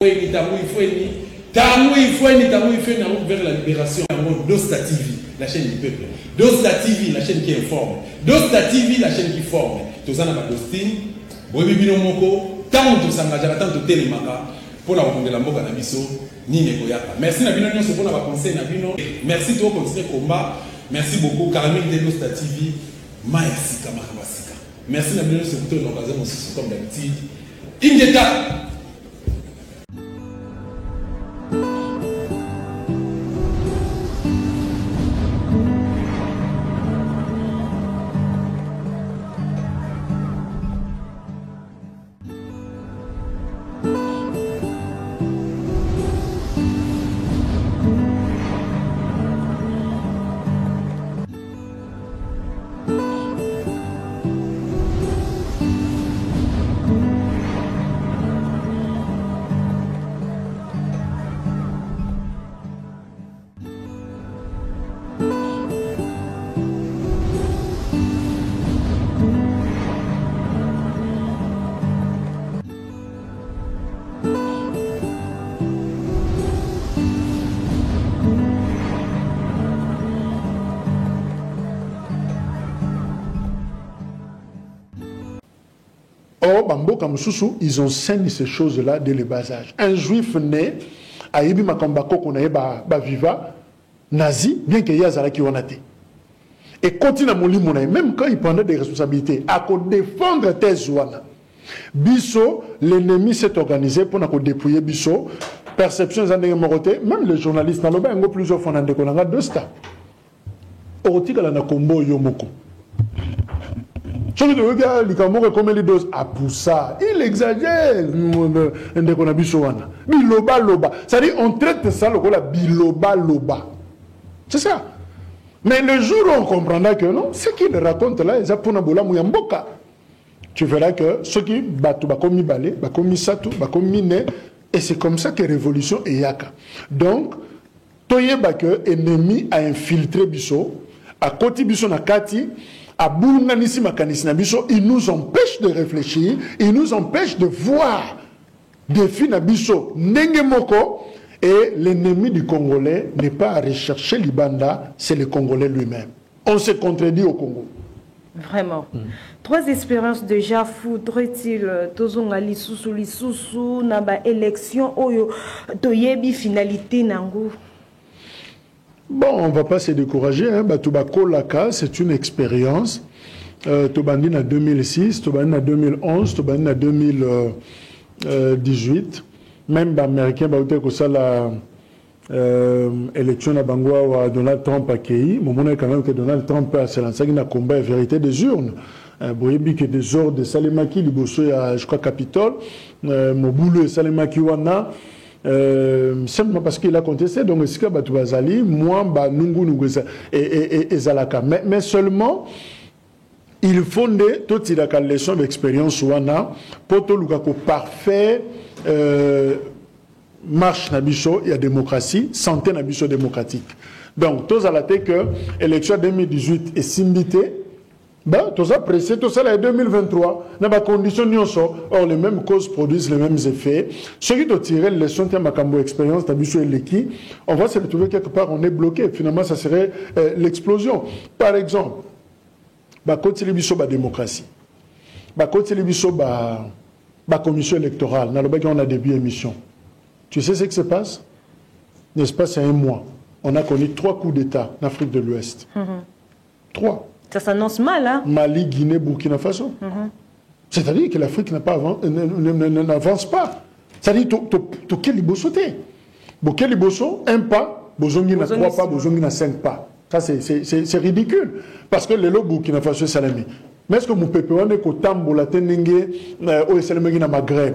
vers la libération. Dosta TV, la chaîne du peuple. Dosta TV, la chaîne qui informe. Dosta TV, la chaîne qui forme. Tozana Badostin, Boebibino Moko, tant de Sangaja, tant de Télémaka, pour la rencontre de la Moka Nabiso, Nine Koyaka. Merci Nabino, c'est pour la conseil Nabino. Merci de continuer le combat. Merci beaucoup, Caramel de Dosta TV, Maïsika Mahamasika. Merci Nabino, c'est pour l'occasion aussi, comme d'habitude. Ingeta! Ils enseignent ces choses-là dès le bas âge. Un juif né à Ibi Makambako qu'on a viva nazi, bien qu'il y ait qui onate. Et continue à mourir même quand il prenait des responsabilités, à défendre tes zouana. Bisso, l'ennemi s'est organisé pour nous dépouiller Bisso. Perception des moroté, même les journalistes dans le bain ont plusieurs fois de qu'on a deux stars. Orotika la Nakombo Yomoko. Il exagère. Biloba loba. C'est-à-dire on traite ça le biloba loba. C'est ça. Mais le jour où on comprendra que non, ce qu'il raconte là, tu verras que ceux qui battent, bakomi balé, bakomi satou, bakomi ne, et c'est comme ça que révolution est yaka. Donc, toyeba que ennemi a infiltré Bisso, à côté Bisso nakati. Il nous empêche de réfléchir, il nous empêche de voir des filles Nabiso Nengemoko, et l'ennemi du Congolais n'est pas à rechercher l'Ibanda, c'est le Congolais lui-même. On se contredit au Congo. Vraiment. Trois expériences déjà faudrait-il tozonga lisusu naba élection oyo toyebi finalité nango. Bon, on ne va pas se décourager. Hein. Batubako Laka, c'est une expérience. Tobandine en 2006, Tobandine en 2011, Tobandine en 2018. Même les Américains, l'élection à Bangwa où Donald Trump a accueilli. Mon moment est quand même que Donald Trump a lancé un combat à vérité des urnes. Boyebi que des ordres de Salemaki, Liboso, je crois, Capitole. Moboulou et Salemaki Wana. Simplement parce qu'il a contesté, donc moi, et Zalaka. Mais seulement, il fondait toute la leçon d'expérience pour tout le parfait marche nabiso et la démocratie, santé nabiso démocratique. Donc, tous à la tête que l'élection 2018 est simbité. Ben, tout ça pressé, tout ça là est 2023. Dans ma condition, or les mêmes causes produisent les mêmes effets. Ceux qui doivent tirer les leçons de ma expérience, on va se retrouver quelque part, on est bloqué. Finalement, ça serait l'explosion. Par exemple, quand il y a la démocratie, quand il y a la commission électorale, on a début émission. Tu sais ce qui se passe? N'est-ce pas, c'est un mois. On a connu 3 coups d'État en Afrique de l'Ouest. 3. Ça s'annonce mal, hein? Mali, Guinée, Burkina Faso. C'est-à-dire que l'Afrique n'avance pas. C'est-à-dire que quel liboso t'es? Quel liboso, un pas, Bozongi n'a 3 pas, Bozongi n'a 5 pas. Ça, c'est ridicule. Parce que le Burkina Faso est salami. Mais est-ce que mon peuple est au tambo, la tenenge, au salami na Maghreb?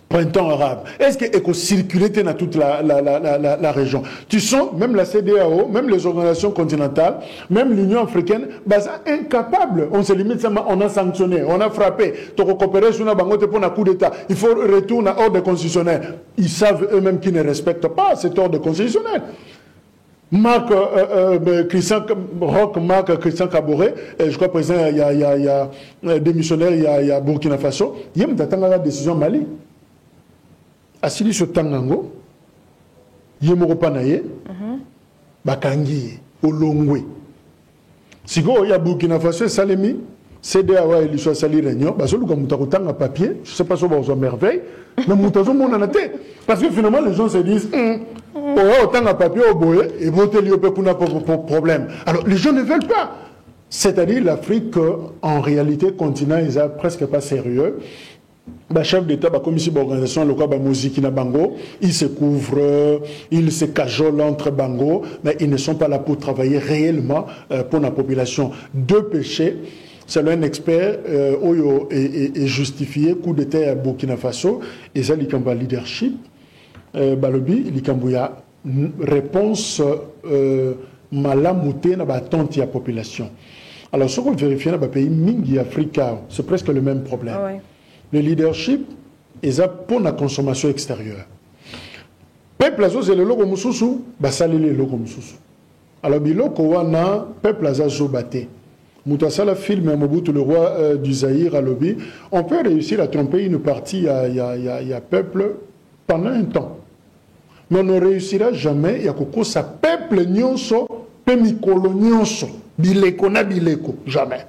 Printemps arabe. Est-ce que circuler dans toute la région? Tu sens, même la CEDEAO, même les organisations continentales, même l'Union africaine, incapable. On se limite, on a sanctionné, on a frappé. Tu coopérer sur un coup d'État. Il faut retourner à ordre constitutionnel. Ils savent eux-mêmes qu'ils ne respectent pas cet ordre constitutionnel. Marc Christian Kaboré, je crois président, il y a démissionnaire, il y a Burkina Faso, il y a une décision Mali. asili so tangango yemoko panaye bakangi olongwe siko ya Burkina Faso salemi CDAO et l'issue sali réunion parce que comme mutakutanga papier je sais pas si on merveille mais mutazo mona naté parce que finalement les gens se disent autant à papier au boye et voter liopé kuna pour problème. Alors les gens ne veulent pas. C'est-à-dire l'Afrique en réalité continent ils sont presque pas sérieux. Le chef d'État, la commission d'organisation locale, la musique na bango, ils se couvrent, ils se cajolent entre bango, mais ils ne sont pas là pour travailler réellement pour la population. Deux péchés, selon un expert, Oyo est justifié, coup d'État à Burkina Faso, et ça, il y a leadership, Balobi, il y a réponse malamouté dans l'attente de la population. Alors, ce qu'on vérifie dans le pays, Mingi Africa, c'est presque le même problème. Ah ouais. Le leadership est pour la consommation extérieure. Peuple azo c'est le logo mususu, basali le logo mususu. Alors biloko wana peuple azo baté. Mutasala film Mobutu le roi du Zaïre à Lobi, on peut réussir à tromper une partie à peuple pendant un temps. Mais on ne réussira jamais ya koko sa peuple nyonso pe mikolo nyonso bileko na bileko jamais.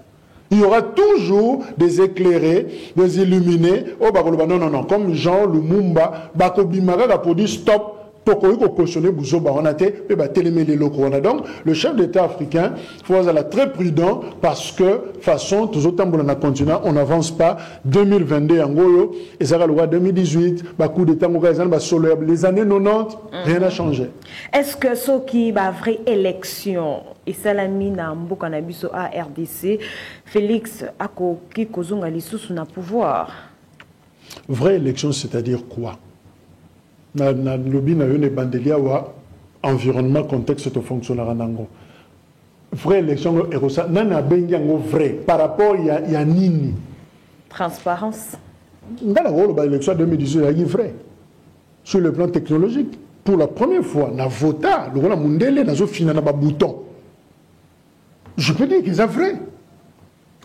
Il y aura toujours des éclairés, des illuminés. Oh, bah, non, non, non. Comme Jean Lumumba, Bakobimara pour dire stop. Donc, le chef d'État africain, il faut être très prudent parce que, façon, tous autant dans le continent, on n'avance pas. 2022, Angoyo, et ça va le 2018, coup d'État, les années 90, rien n'a changé. Est-ce que ce qui va vraie élection, et Salami Nambo Kanabiso à RDC, Félix Ako Kikozunga Lissous n'a pouvoir? Vraie élection, c'est-à-dire quoi? Na lobby na yone bandelia wa environnement contexte to fonctionnaire nango vraie élection erosa nana bengi yango vrai par rapport ya nini transparence ngala wolo ba élection 2018 ya vrai sur le plan technologique pour la première fois na vota le roi mundele na zo fina na ba bouton je peux dire que c'est vrai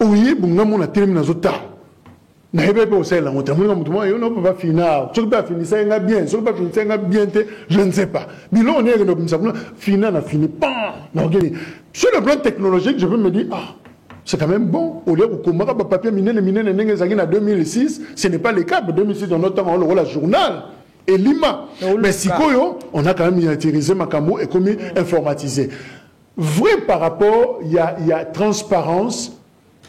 oui bunga mona termine na zo ta na hebe pe osela motamunga mutuma yo no pas final ce pas fini ça nga bien ce pas fini ça nga bien je ne sais pas bilo on est no comme ça final na fini pas na gagné sur le plan technologique je peux me dire ah c'est quand même bon au lieu de komaka ba papier minene ndenge zaki na 2006 ce n'est pas le cas 2006 dans notre temps on le journal et Lima mais sikoyo on a quand même miniaturisé makambo et comme informatisé vrai par rapport il y a transparence.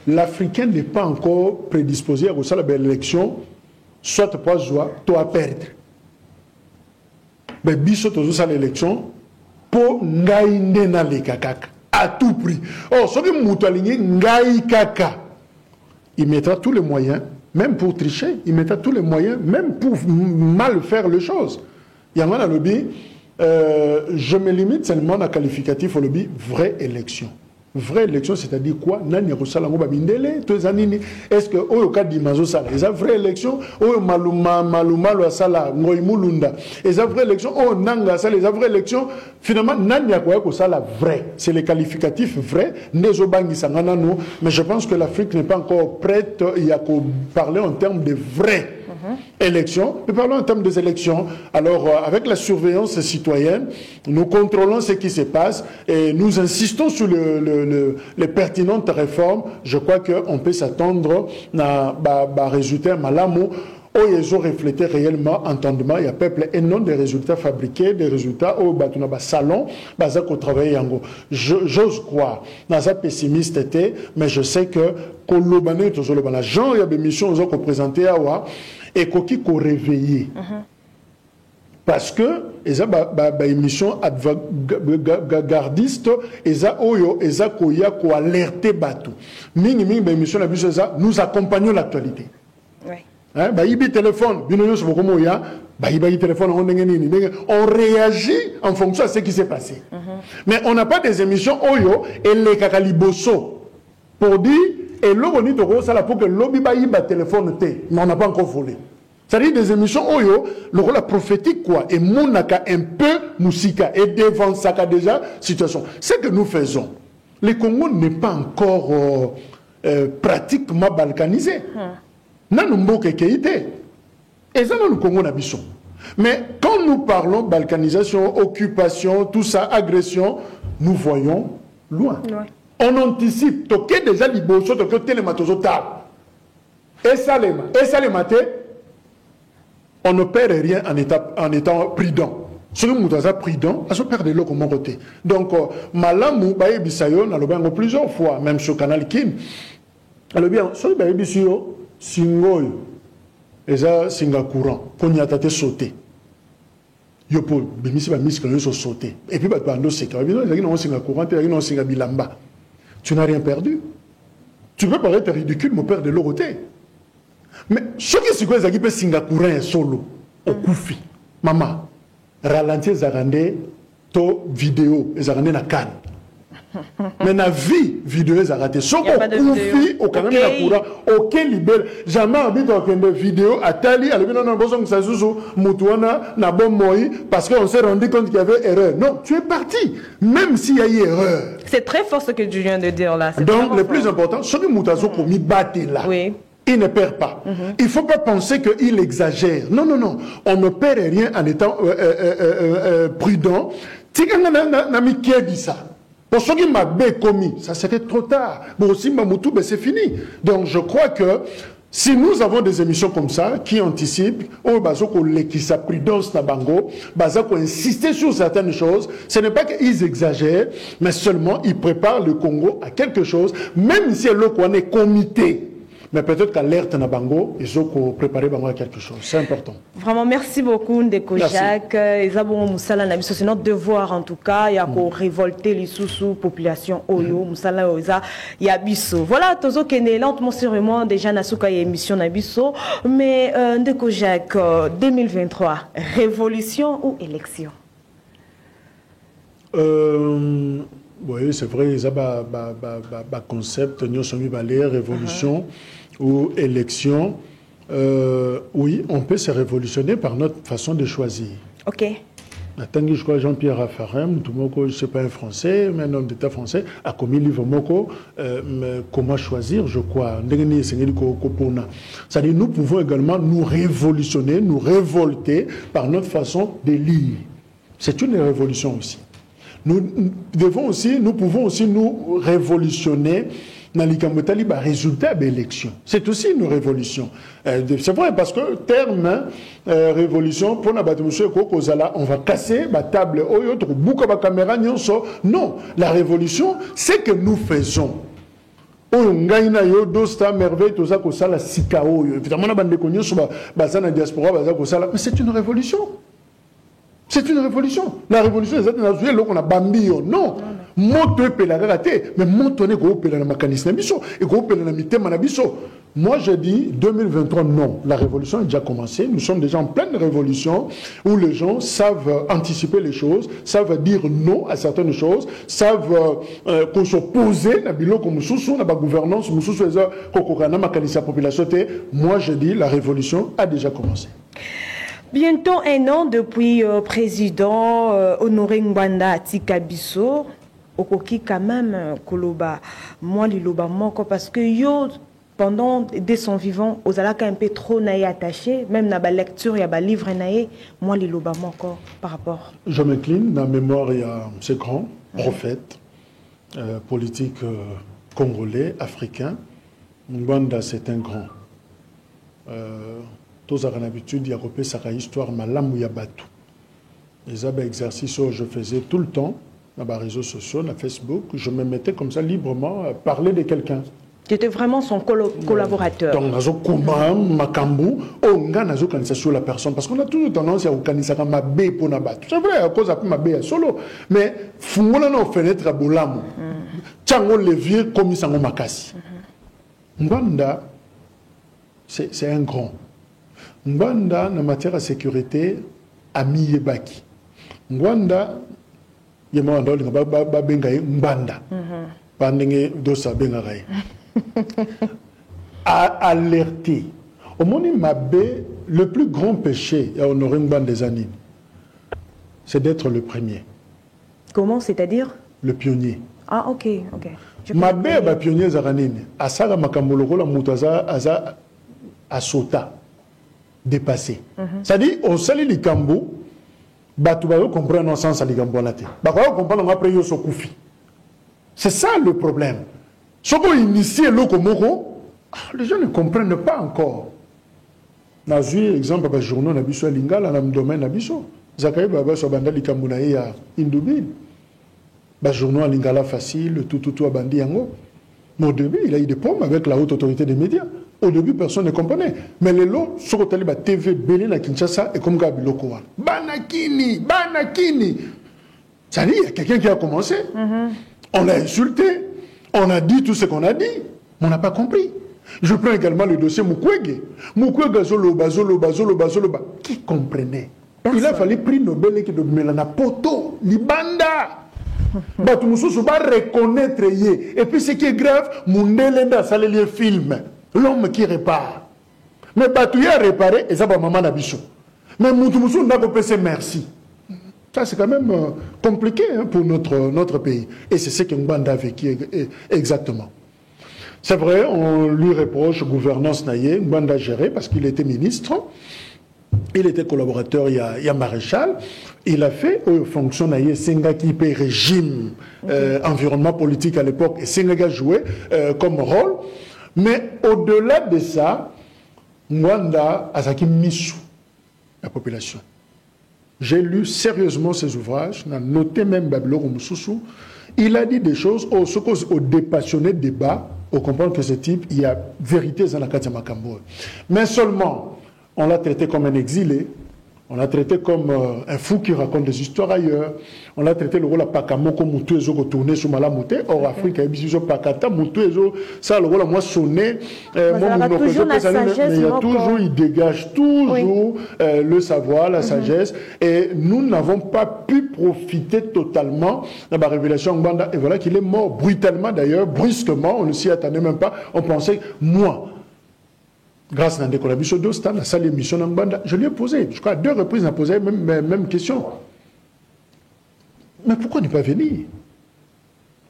L'Africain n'est pas encore prédisposé à ça l'élection, soit pour jouer, soit perdre. Mais biso tozo ça l'élection pour ngaïne na le kakaka à tout prix. Oh, ce qui mouto aligné ngaï kaka, il mettra tous les moyens, même pour tricher, il mettra tous les moyens, même pour mal faire les choses. Il y a un lobby, je me limite seulement à qualificatif au lobby vraie élection. Vraie élection, c'est-à-dire quoi? Est-ce que au cas d'Imazo Sala, est-ce vraie élection? Oh Maluma lo Sala, Ngoimulunda, est-ce vraie élection? Oh Nanga Sala, est-ce vraie élection? Finalement, Nanya Kwako Sala vrai. C'est les qualificatifs vrais. Nezobangi Sanganano, mais je pense que l'Afrique n'est pas encore prête. Il y a qu'à parler en termes de vraies élections. Nous parlons en termes des élections. Alors, avec la surveillance citoyenne, nous contrôlons ce qui se passe et nous insistons sur les pertinentes réformes. Je crois qu'on peut s'attendre à résultats malamo où ils ont reflété réellement entendement. Il y a peuple et non des résultats fabriqués, des résultats au salon, au travail. J'ose croire, dans un pessimiste était, mais je sais que Jean, il y a des missions qui ont présenté à et qui ont réveillé. Parce que ils ont des émissions gardistes, ils ont alerté Batou. Nous accompagnons l'actualité. Oui. Téléphone, on réagit en fonction de ce qui s'est passé. Mais on n'a pas des émissions Oyo et les Kakaliboso pour dire et l'oboni de ça pour que l'obi baïba téléphone mais on n'a pas encore volé. C'est-à-dire des émissions Oyo, le rôle prophétique quoi, et monaka un peu musika et devant ça déjà situation. Ce que nous faisons, le Congo n'est pas encore pratiquement balkanisé. Nan mboke keité. Et ça dans le Congo n'abissons. Mais quand nous parlons balkanisation, occupation, tout ça, agression, nous voyons loin. Ouais. On anticipe. Toké déjà liboso, toké télématoso tab. Et ça les maté, on ne perd rien en étant prudent. Si nous sommes prudents, on perd de l'eau comme côté. Donc, Malamou, Baye Bissayo, on l'a plusieurs fois, même sur Canal Kin. Alors bien, si Baye Bissayo, Singoy, et ça, Singacourant, qu'on y a été sauté. Yo pour bimisi ba miski yo sauté. Et puis ba bando seka, bien ils ont Singacourant, ils ont Singabilamba. Tu n'as rien perdu. Tu peux paraître ridicule, mon père de l'autre côté. Mais ce qui est ce qui peut Singacourant solo, au Koufi, maman, ralentir Zarandé, to vidéo, Zarandé na canne. Mais la vie vidéo est arrêtée. Sauf au Koufi, au Canada, au Libel, jamais habité aucune vidéo à Tali, à l'ébène, on a besoin que ça se joue, Moutouana, n'a bon moï, parce qu'on s'est rendu compte qu'il y avait erreur. Non, tu es parti, même s'il y a eu erreur. C'est très fort ce que tu viens de dire là. Donc, le plus important, ce que Moutazo commis battre là. Oui. Il ne perd pas. Il ne faut pas penser qu'il exagère. Non, non, non. On ne perd rien en étant prudent. Tika n'a mis qui dit ça. Pour ceux qui m'ont commis, ça serait trop tard. Bon, aussi, Mamoutou, ben, c'est fini. Donc, je crois que si nous avons des émissions comme ça, qui anticipent, qui sa prudence na bango, qui insister sur certaines choses, ce n'est pas qu'ils exagèrent, mais seulement ils préparent le Congo à quelque chose, même si le qu'on est comité. Mais peut-être qu'alerte na bango, ils ont préparé bango à quelque chose. C'est important. Vraiment, merci beaucoup, Ndeko Jacques. C'est notre devoir, en tout cas. Il y a qu'à révolter les sous population Oyo, Moussala Oza, Yabiso. Voilà, Tozo Kene, lentement, sûrement, déjà, Nasuka y émission Nabiso. Mais, Ndeko Jacques, 2023, révolution ou élection? Oui, c'est vrai, il y a un concept, nous sommes allés, révolution ou élection. Oui, on peut se révolutionner par notre façon de choisir. Ok. Attends, je crois Jean-Pierre Raffarin, tout le monde, je ne sais pas un Français, mais un homme d'État français, a commis le livre Moko, comment choisir, je crois. C'est-à-dire, nous pouvons également nous révolutionner, nous révolter par notre façon de lire. C'est une révolution aussi. Nous pouvons aussi nous révolutionner dans les résultats de l'élection. C'est aussi une révolution. C'est vrai parce que terme révolution, pour on va casser la table, non, la révolution, c'est que nous faisons. Mais c'est une révolution. C'est une révolution. La révolution, c'est qu'on a bambio. Non. Moto est pélagarate, mais moto n'est pas pélagamakanisme. Et qu'on moi, je dis 2023, non. La révolution est déjà commencée. Nous sommes déjà en pleine révolution où les gens savent anticiper les choses, savent dire non à certaines choses, savent qu'on s'oppose à bilo comme sous la gouvernance, la population. Moi, je dis la révolution a déjà commencé. Bientôt un an depuis président Honoré Ngwanda Atika Bisso, Okoki quand même Koloba, moi Liloba Moko, parce que yo, pendant dès son vivant, aux alaka un peu trop naïe attaché, même dans la lecture, il y a un livre naïe, moi Liloba Moko par rapport. Je m'incline, dans la mémoire, il y a ces grands prophètes politiques congolais, africains. Ngwanda, c'est un grand. Tous ont l'habitude de faire une histoire malamu ya batu. Les exercices que je faisais tout le temps dans les réseaux sociaux, dans Facebook, je me mettais comme ça librement à parler de quelqu'un. Tu étais vraiment son collaborateur. Donc, nazo koma makambu, onga nazo kanisa sur la personne parce qu'on a toujours tendance à kanisa kama be pour na batu. C'est vrai à cause de ma be solo, mais fungola na fenêtre bolamu. Tchango levier comme sango makasi. Ngwanda, c'est un grand. Ngwanda, en matière de sécurité, ami Yebaki. Ngwanda, Ngwanda. Pandenge dosa bengaray. A alerté. Au moment où le plus grand péché à honorer Ngwanda des années, c'est d'être le premier. Comment, c'est-à-dire? Le pionnier. Ah, ok, ok. Mabé est pionnier Zaranine. Asara Makamboloko, la Moutaza, Aza, Asota. dépassé. C'est-à-dire, au sali du Cambo, tu vas comprendre le sens du Cambo. Tu vas comprendre après yo Koufi. C'est ça le problème. Ce qu'on initie l'Okomoko, les gens ne comprennent pas encore. Dans exemple, le journal Nabiso Lingala, dans le domaine Nabiso, Zakaï Baba Sobanda Likambunaï à Indoubil. Le journal Lingala facile, tout à Bandi Yango. Mais au début, il a eu des problèmes avec la haute autorité des médias. Au début, personne ne comprenait. Mais les lots, sur le télé, TV, Bénin, à Kinshasa, et comme Gabi Lokowa. Banakini, Banakini. Ça dit, il y a quelqu'un qui a commencé. On l'a insulté. On a dit tout ce qu'on a dit. Mais on n'a pas compris. Je prends également le dossier Mukwege. Mukwege Zoloba, Zoloba, Zoloba, Zoloba. Qui comprenait? Personne. Il a fallu prix Nobel qui de Melana Poto, Libanda. Tout le monde va reconnaître. Et puis ce qui est grave, Mundelenda, ça les film. L'homme qui répare. Mais tu as réparé, et ça va maman Nabiso. Mais Moutoumoussou n'a pas pensé merci. Ça, c'est quand même compliqué pour notre pays. Et c'est ce que Mbanda a vécu exactement. C'est vrai, on lui reproche gouvernance naïe, Mbanda géré parce qu'il était ministre, il était collaborateur, il y a maréchal, il a fait fonction naïe, Senga qui paye régime, environnement politique à l'époque, et Senga a joué comme rôle. Mais au-delà de ça, Mbanda a mis la population. J'ai lu sérieusement ses ouvrages, on a noté même Babylore Moussoussou. Il a dit des choses au dépassionné débat, au comprendre que ce type, il y a vérité dans la Katia Makambo. Mais seulement, on l'a traité comme un exilé, on l'a traité comme un fou qui raconte des histoires ailleurs, on l'a traité le rôle à Pakamo comme Moutuezo retourné sur Malamouté, or Afrique, il y a Pakata, Moutuezo, ça le rôle à moi sonné, mais il y a toujours, il dégage toujours le savoir, la sagesse, et nous n'avons pas pu profiter totalement de la révélation Mbanda, et voilà qu'il est mort brutalement d'ailleurs, brusquement, on ne s'y attendait même pas, on pensait, moi, grâce à Ndeko Labiso Dosta, la salle émission Mbanda, je lui ai posé, je crois à 2 reprises, il a posé même question. Mais pourquoi ne pas venir?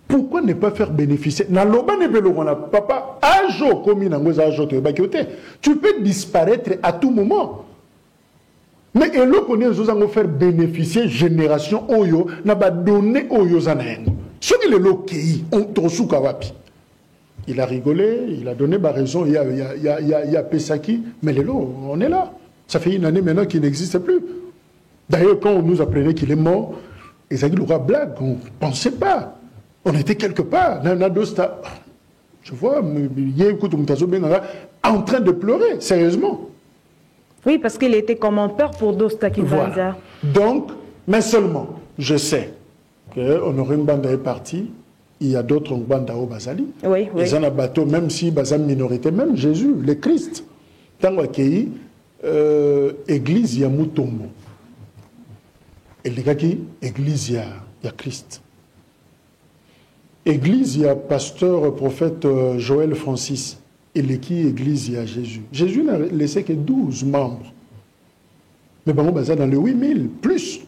Pourquoi ne pas faire bénéficier? Papa, tu peux disparaître à tout moment. Mais il faut faire bénéficier génération Oyo, n'a pas donné Oyo Zanaengo. Ce qui est le il a rigolé, il a donné ma raison, il y a Pesaki, mais les lots, on est là. Ça fait une année maintenant qu'il n'existe plus. D'ailleurs, quand on nous apprenait qu'il est mort, et ça dit le blague, on ne pensait pas. On était quelque part. Je vois, en train de pleurer, sérieusement. Oui, parce qu'il était comme un peur pour Dosta Kibanza. Voilà. Donc, mais seulement, je sais que Honoré Mbanda est parti. Il y a d'autres Mbanda au Bazali. Oui, oui. Ils ont un bateau, même si Bazam minorité, même Jésus, le Christ. Tant qu'il église, il y a Moutombo. Et les gars qui, église, il y a Christ. Église, il y a pasteur, prophète Joël Francis. Et les qui, église, il y a Jésus. Jésus n'a laissé que 12 membres. Mais bon, Bazali dans les 8000, plus.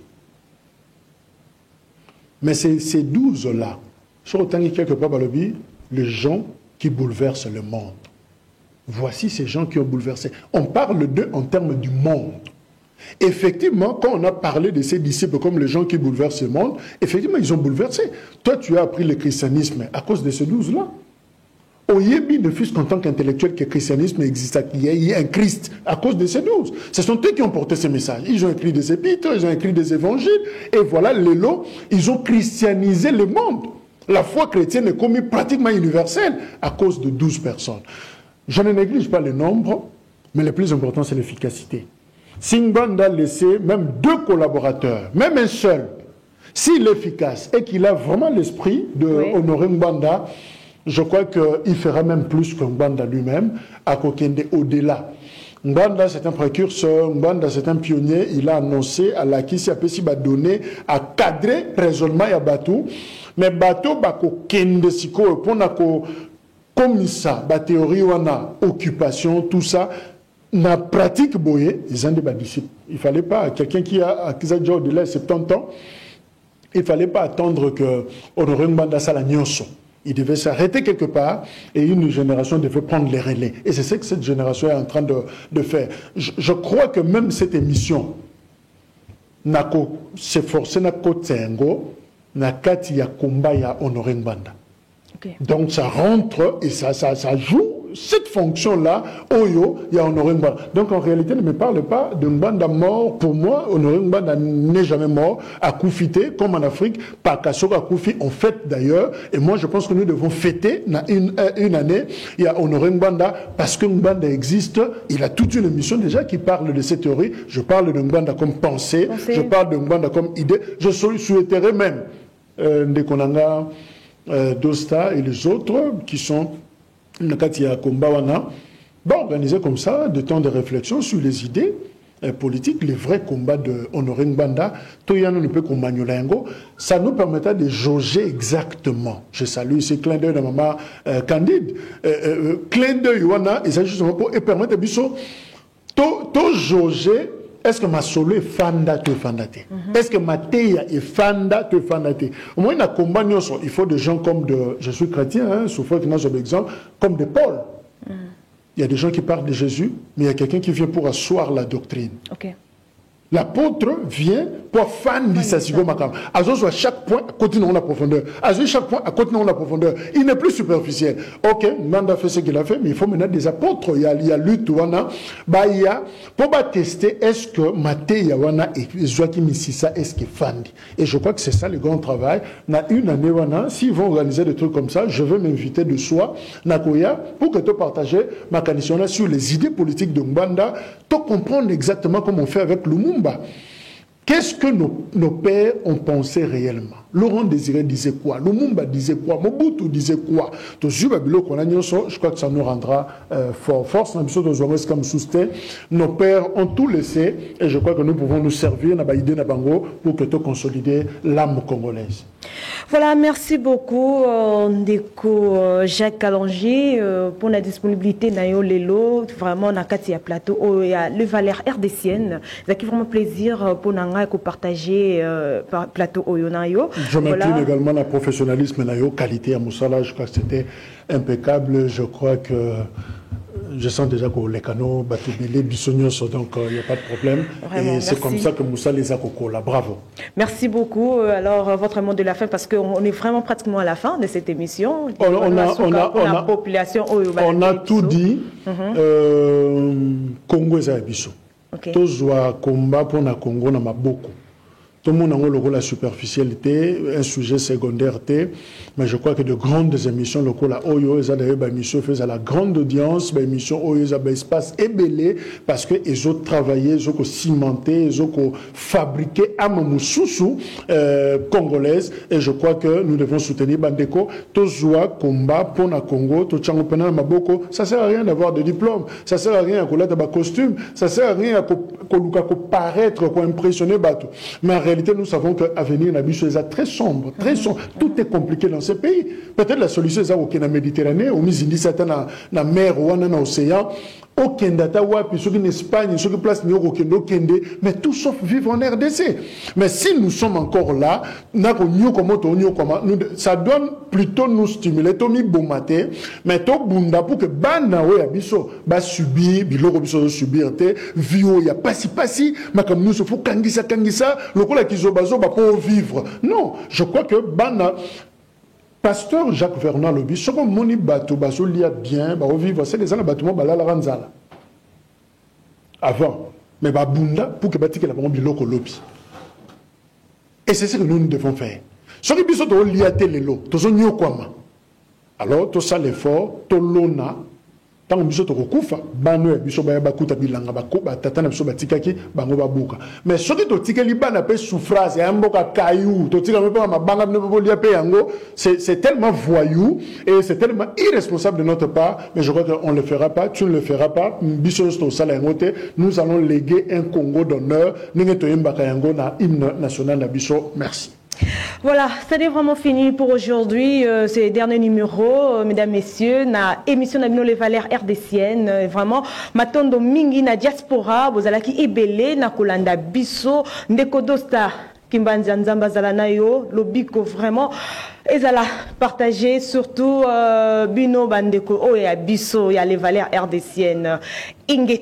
Mais ces 12-là, sur autant que quelque part, les gens qui bouleversent le monde. Voici ces gens qui ont bouleversé. On parle d'eux en termes du monde. Effectivement, quand on a parlé de ces disciples comme les gens qui bouleversent le monde, effectivement, ils ont bouleversé. Toi, tu as appris le christianisme à cause de ces 12-là. Au Yébi ne fût-ce qu'en tant qu'intellectuel que le christianisme existe, qu'il y ait un Christ à cause de ces 12. Ce sont eux qui ont porté ces messages. Ils ont écrit des épîtres, ils ont écrit des évangiles, et voilà, les lots, ils ont christianisé le monde. La foi chrétienne est commise pratiquement universelle à cause de 12 personnes. Je ne néglige pas le nombre, mais le plus important, c'est l'efficacité. Si Mbanda a laissé même 2 collaborateurs, même un seul, s'il est efficace et qu'il a vraiment l'esprit de honorer Mbanda, je crois qu'il fera même plus que Mbanda lui-même, à Kokende au-delà. Mbanda, c'est un précurseur, Mbanda, c'est un pionnier, il a annoncé à la Kisi Apesi va donner à cadrer raisonnement à Batou, mais Batou, Bako Kende Siko, Ponako, comme ça, la théorie, occupation, tout ça, na pratique boye, ils ont des disciples. Il ne fallait pas, quelqu'un qui a déjà au-delà de 70 ans, il ne fallait pas attendre que Honoré Mbanda Sala Nyonso. Il devait s'arrêter quelque part et une génération devait prendre les relais. Et c'est ce que cette génération est en train de faire. Je crois que même cette émission, Nako s'efforcer Nako Tsengo, Nakati ya Kumba ya Honoré Ngbanda. Donc ça rentre et ça joue cette fonction-là, Oyo, il y a Honoré Ngbanda. Donc en réalité, ne me parle pas de Ngbanda mort. Pour moi, Honoré Ngbanda n'est jamais mort. À Koufité, comme en Afrique, par Kassora Koufi, on fête d'ailleurs. Et moi, je pense que nous devons fêter une année. Il y a Honoré Ngbanda parce que Ngbanda existe. Il a toute une émission déjà qui parle de cette théorie. Je parle de Ngbanda comme pensée. Je parle de Ngbanda comme idée. Je souhaiterais même Ndekonanga, Dosta et les autres qui sont Nakatia Kombawana, organiser comme ça de temps de réflexion sur les idées politiques, les vrais combats de Honoré Ngbanda, Toyano ne peut Kombanyolango, ça nous permettra de jauger exactement. Je salue ce clin d'œil de maman Candide. Clin d'œil, et ça justement pour permettre à Bissot, to jauger. Est-ce que ma solo est fanda te fandate? Est-ce que ma teya est fanda te fandate? Au moins, il faut des gens comme de. Je suis chrétien, souffre que j'ai exemple, comme de Paul. Il y a des gens qui parlent de Jésus, mais il y a quelqu'un qui vient pour asseoir la doctrine. L'apôtre vient pour fan de sa sigoma. À chaque point, continuons la profondeur. À chaque point, continuons la profondeur. Il n'est plus superficiel. Ok, Ngbanda fait ce qu'il a fait, mais il faut maintenant des apôtres. Il y a lutte, il y a pour tester est-ce que Maté Yawana et Joachim Mississa est-ce qu'il fandi. Et je crois que c'est ça le grand travail. Na une année, s'ils vont organiser des trucs comme ça, je veux m'inviter de soi, Nakoya, pour que tu partages ma condition sur les idées politiques de Ngbanda, pour comprendre exactement comment on fait avec Lumumba. Qu'est-ce que nos pères ont pensé réellement? Laurent Désiré disait quoi? Lumumba disait quoi? Mobutu disait quoi? Je crois que ça nous rendra fort. Force, nos pères ont tout laissé et je crois que nous pouvons nous servir pour que tu consolider l'âme congolaise. Voilà, merci beaucoup Ndeko Jacques Kalonji pour la disponibilité Nayo Lelo, vraiment na Katia Plateau, il y a le Valère RDCN, c'est vraiment plaisir pour Nanga et partager plateau Oyo Nayo. Je m'incline également à professionnalisme Nayo, qualité à Moussala, je crois que c'était impeccable, je crois que je sens déjà que les canaux, Batubili, Bissognos, donc il n'y a pas de problème. Vraiment, et c'est comme ça que Moussa les a coco là. Bravo. Merci beaucoup. Alors, votre mot de la fin, parce qu'on est vraiment pratiquement à la fin de cette émission. On a tout dit. Congo est à Bissot. Tozoa combat pour na Congo na beaucoup. Tout le monde a la superficialité, un sujet secondaire, mais je crois que de grandes émissions locales à Oyo, ils ont d'ailleurs des émissions faites à la grande audience, des émissions Oyo, ils ont des espaces ébélés parce qu'ils ont travaillé, ils ont cimenté, ils ont fabriqué à Mamoussoussou congolaise, et je crois que nous devons soutenir Bandeko, Tozoa, combat pour na Congo, Tochango Pena Maboko, ça sert à rien d'avoir de diplôme, ça sert à rien à coller de costume, ça sert à rien à paraître, à impressionner Bato. Mais en réalité, nous savons que l'avenir est très sombre, très sombre. Tout est compliqué dans ce pays. Peut-être la solution est au Méditerranée, au Mizindi, na mer ou dans l'océan, au Kenda, en Espagne, sur place, mais tout sauf vivre en RDC. Mais si nous sommes encore là, ça doit plutôt nous stimuler, mais tout bunda pour que bana abiso ba subir, biloko biso subir te, vio ya pasi, mais comme nous se faut kangisa, le kola kizobazo ba pour vivre. Non, je crois que bana Pasteur Jacques Vernon Lobi, ce qu'on moni bateau baso lia bien, ba vivre, c'est les gens bâtiment ba la ranzala. Avant, mais ba bunda pour que batike la bon biloko lobi. Et c'est ce que nous devons faire. Ce qui biso to lia telelo, to zo nyokwama. Alors, tout ça l'effort, tout l'ona, tant que biso to kokufa, bano biso ba bakuta bilanga bakoba tatana biso batikaki bango babuka. Mais ce qui to tikeli bana pe souffrance, ya mboka caillou, to tika pe mabanga ne peut lia pe yango, c'est tellement voyou et c'est tellement irresponsable de notre part, mais je crois qu'on ne le fera pas, tu ne le feras pas. Biso to sala ngote, nous allons léguer un Congo d'honneur, ninge to yembaka yango na hymne national na biso. Merci. Voilà, c'est vraiment fini pour aujourd'hui. C'est le dernier numéro, mesdames, messieurs, na émission na les Valeurs RDCN. Vraiment, matondo mingi na diaspora, bozalaki ebele na kolanda biso, ndeko dosta. Kimbanzi Nzamba Zalanayo, lobiko vraiment. Et ça l'a partagé surtout Bino Bandeko, oh, et Abisso, il y a les valeurs RDCN. Inge.